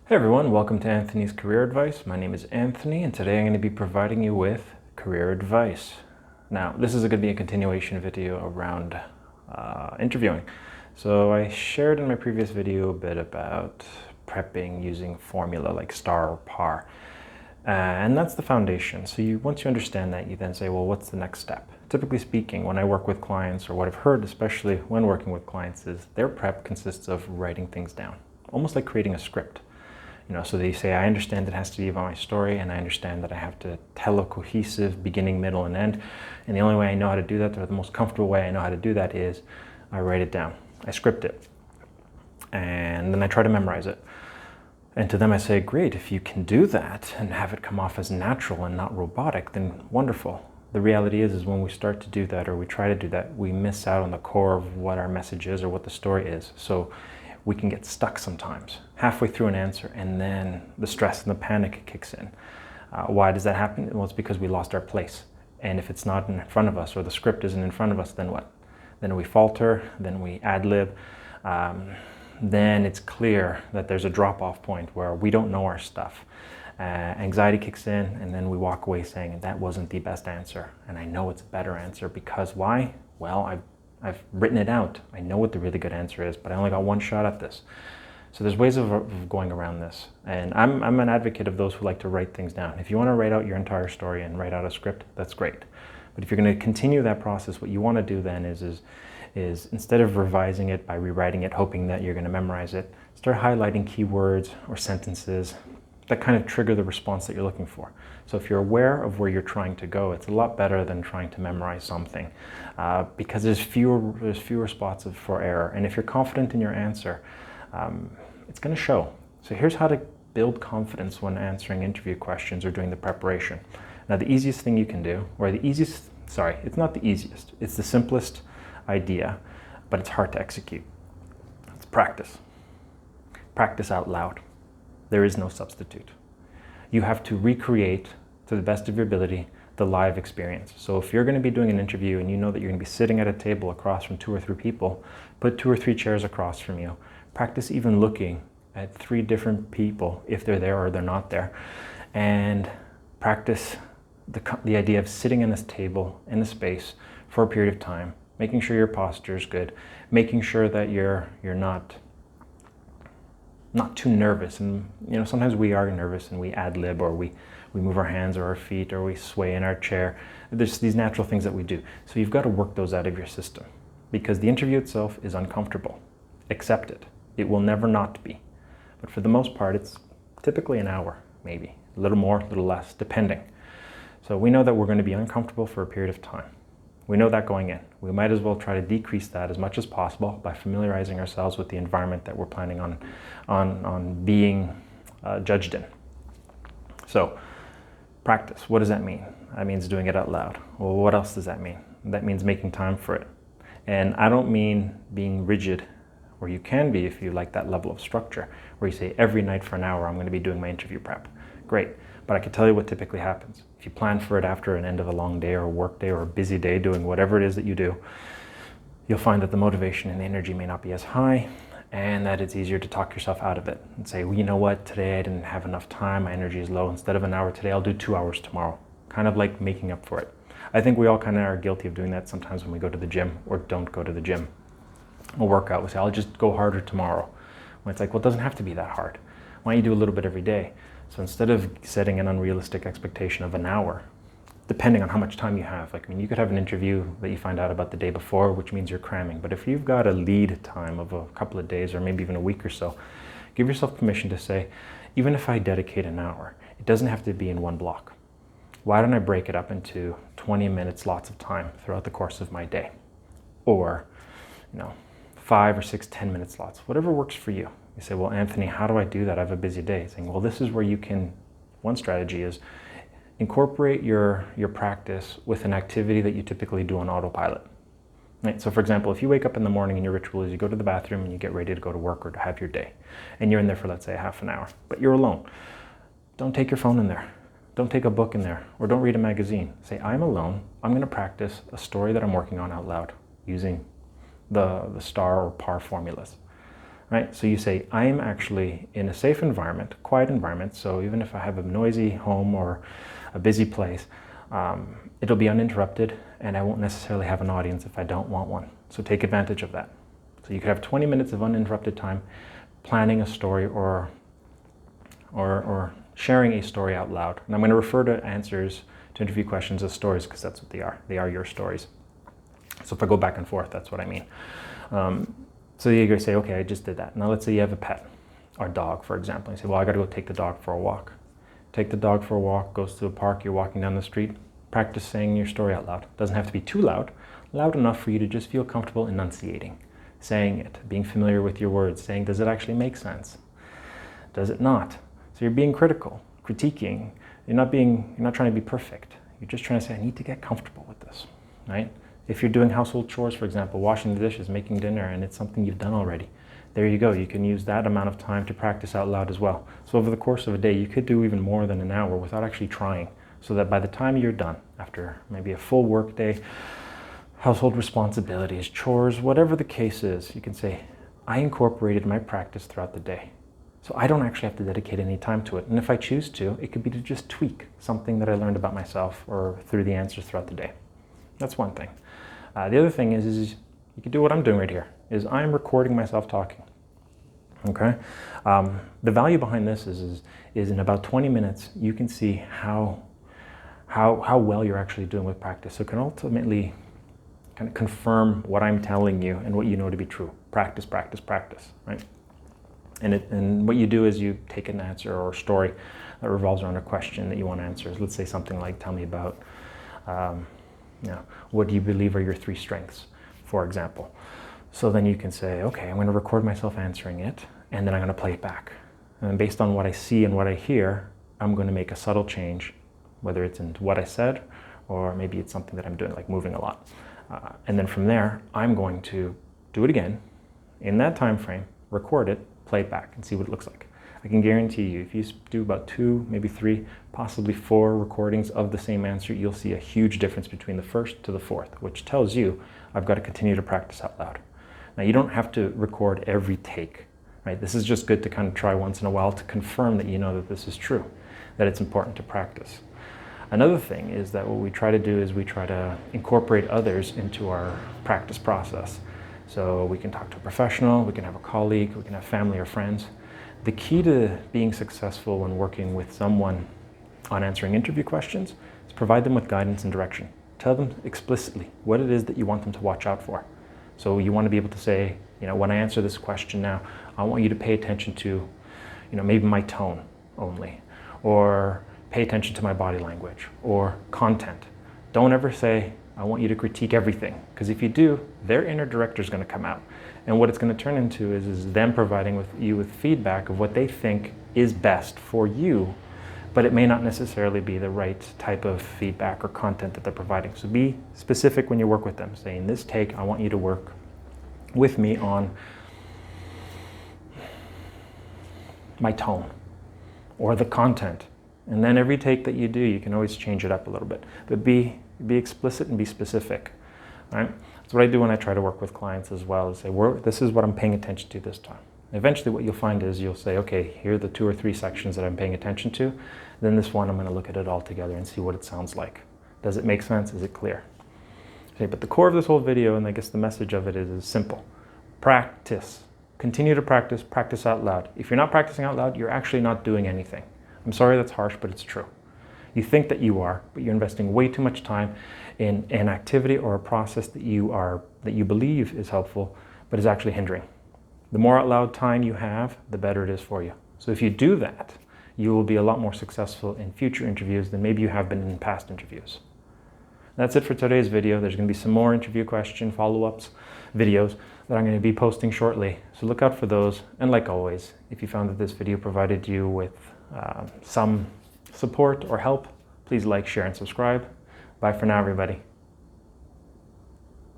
Hey everyone, welcome to Anthony's Career Advice. My name is Anthony and today I'm going to be providing you with career advice. Now, this is going to be a continuation video around interviewing. So I shared in my previous video a bit about prepping using formula like STAR or PAR. And that's the foundation. So once you understand that, you then say, well, what's the next step? Typically speaking, when I work with clients, or what I've heard, especially when working with clients, is their prep consists of writing things down, almost like creating a script. So they say, I understand it has to be about my story, and I understand that I have to tell a cohesive beginning, middle, and end. And the only way I know how to do that, or the most comfortable way I know how to do that, is I write it down. I script it. And then I try to memorize it. And to them I say, great, if you can do that and have it come off as natural and not robotic, then wonderful. The reality is when we start to do that, or we try to do that, we miss out on the core of what our message is or what the story is. So we can get stuck sometimes, halfway through an answer, and then the stress and the panic kicks in. Why does that happen? Well, it's because we lost our place. And if it's not in front of us, or the script isn't in front of us, then what? Then we falter, then we ad-lib, then it's clear that there's a drop-off point where we don't know our stuff. Anxiety kicks in, and then we walk away saying, that wasn't the best answer, and I know it's a better answer, because why? Well, I've written it out. I know what the really good answer is, but I only got one shot at this. So there's ways of going around this. And I'm an advocate of those who like to write things down. If you want to write out your entire story and write out a script, that's great. But if you're going to continue that process, what you want to do then is instead of revising it by rewriting it, hoping that you're going to memorize it, start highlighting keywords or sentences that kind of trigger the response that you're looking for. So if you're aware of where you're trying to go, it's a lot better than trying to memorize something because there's fewer spots for error. And if you're confident in your answer, it's going to show. So here's how to build confidence when answering interview questions or doing the preparation. Now the easiest thing you can do, it's not the easiest, it's the simplest idea, but it's hard to execute. It's practice. Practice out loud. There is no substitute. You have to recreate, to the best of your ability, the live experience. So if you're going to be doing an interview and you know that you're going to be sitting at a table across from 2 or 3 people, put 2 or 3 chairs across from you. Practice even looking at 3 different people, if they're there or they're not there. And practice the idea of sitting in this table, in a space, for a period of time, making sure your posture is good, making sure that you're not too nervous. And sometimes we are nervous and we ad-lib, or we move our hands or our feet, or we sway in our chair. There's these natural things that we do. So you've got to work those out of your system, because the interview itself is uncomfortable. Accept it. It will never not be. But for the most part, it's typically an hour, maybe. A little more, a little less, depending. So we know that we're going to be uncomfortable for a period of time. We know that going in. We might as well try to decrease that as much as possible by familiarizing ourselves with the environment that we're planning on being judged in. So, practice. What does that mean? That means doing it out loud. Well, what else does that mean? That means making time for it. And I don't mean being rigid, or you can be if you like that level of structure, where you say every night for an hour I'm going to be doing my interview prep. Great. But I can tell you what typically happens. If you plan for it after an end of a long day or a work day or a busy day doing whatever it is that you do, you'll find that the motivation and the energy may not be as high, and that it's easier to talk yourself out of it and say, well, you know what, today I didn't have enough time, my energy is low. Instead of an hour today, I'll do 2 hours tomorrow. Kind of like making up for it. I think we all kind of are guilty of doing that sometimes when we go to the gym or don't go to the gym. We'll work out, we'll say, I'll just go harder tomorrow. When it's like, well, it doesn't have to be that hard. Why don't you do a little bit every day? So instead of setting an unrealistic expectation of an hour, depending on how much time you have, you could have an interview that you find out about the day before, which means you're cramming. But if you've got a lead time of a couple of days or maybe even a week or so, give yourself permission to say, even if I dedicate an hour, it doesn't have to be in one block. Why don't I break it up into 20-minute slots of time throughout the course of my day? Or, 5 or 6 10-minute slots, whatever works for you. You say, well, Anthony, how do I do that? I have a busy day. Saying, well, this is where you can, one strategy is incorporate your practice with an activity that you typically do on autopilot. Right? So for example, if you wake up in the morning and your ritual is you go to the bathroom and you get ready to go to work or to have your day, and you're in there for, let's say, a half an hour, but you're alone. Don't take your phone in there. Don't take a book in there, or don't read a magazine. Say, I'm alone. I'm going to practice a story that I'm working on out loud using the STAR or PAR formulas. right? So you say, I'm actually in a safe environment, quiet environment. So even if I have a noisy home or a busy place, it'll be uninterrupted and I won't necessarily have an audience if I don't want one. So take advantage of that. So you could have 20 minutes of uninterrupted time planning a story or sharing a story out loud. And I'm going to refer to answers to interview questions as stories because that's what they are. They are your stories. So if I go back and forth, that's what I mean. So you go say, okay, I just did that. Now let's say you have a pet or dog, for example. You say, well, I got to go take the dog for a walk. Take the dog for a walk, goes to a park, you're walking down the street. Practice saying your story out loud. Doesn't have to be too loud. Loud enough for you to just feel comfortable enunciating, saying it, being familiar with your words, saying, does it actually make sense? Does it not? So you're being critical, critiquing. You're not trying to be perfect. You're just trying to say, I need to get comfortable with this, right? If you're doing household chores, for example, washing the dishes, making dinner, and it's something you've done already, there you go. You can use that amount of time to practice out loud as well. So over the course of a day, you could do even more than an hour without actually trying, so that by the time you're done, after maybe a full work day, household responsibilities, chores, whatever the case is, you can say, I incorporated my practice throughout the day. So I don't actually have to dedicate any time to it. And if I choose to, it could be to just tweak something that I learned about myself or through the answers throughout the day. That's one thing. The other thing is you can do what I'm doing right here, is I'm recording myself talking. Okay? The value behind this is in about 20 minutes, you can see how well you're actually doing with practice. So it can ultimately kind of confirm what I'm telling you and what you know to be true. Practice, practice, practice, right? And what you do is you take an answer or a story that revolves around a question that you want to answer. Let's say something like, tell me about, what do you believe are your 3 strengths, for example. So then you can say, okay, I'm going to record myself answering it, and then I'm going to play it back. And based on what I see and what I hear, I'm going to make a subtle change, whether it's in what I said, or maybe it's something that I'm doing, like moving a lot. And then from there, I'm going to do it again in that time frame, record it, play it back, and see what it looks like. I can guarantee you, if you do about 2, maybe 3, possibly 4 recordings of the same answer, you'll see a huge difference between the first to the 4th, which tells you I've got to continue to practice out loud. Now, you don't have to record every take, right? This is just good to kind of try once in a while to confirm that you know that this is true, that it's important to practice. Another thing is that what we try to do is we try to incorporate others into our practice process. So we can talk to a professional, we can have a colleague, we can have family or friends. The key to being successful when working with someone on answering interview questions is provide them with guidance and direction. Tell them explicitly what it is that you want them to watch out for. So you want to be able to say, when I answer this question now, I want you to pay attention to, maybe my tone only, or pay attention to my body language, or content. Don't ever say, I want you to critique everything, because if you do, their inner director is going to come out. And what it's going to turn into is them providing you with feedback of what they think is best for you, but it may not necessarily be the right type of feedback or content that they're providing. So be specific when you work with them. Say, in this take, I want you to work with me on my tone or the content. And then every take that you do, you can always change it up a little bit. But be explicit and be specific. All right? That's what I do when I try to work with clients as well, is say, this is what I'm paying attention to this time. Eventually what you'll find is you'll say, okay, here are the 2 or 3 sections that I'm paying attention to. Then this one, I'm going to look at it all together and see what it sounds like. Does it make sense? Is it clear? Okay, but the core of this whole video, and I guess the message of it is simple. Practice. Continue to practice. Practice out loud. If you're not practicing out loud, you're actually not doing anything. I'm sorry that's harsh, but it's true. You think that you are, but you're investing way too much time in an activity or a process that you believe is helpful, but is actually hindering. The more out loud time you have, the better it is for you. So if you do that, you will be a lot more successful in future interviews than maybe you have been in past interviews. That's it for today's video. There's going to be some more interview question follow-ups videos that I'm going to be posting shortly. So look out for those. And like always, if you found that this video provided you with some support or help, please like, share, and subscribe. Bye for now, everybody.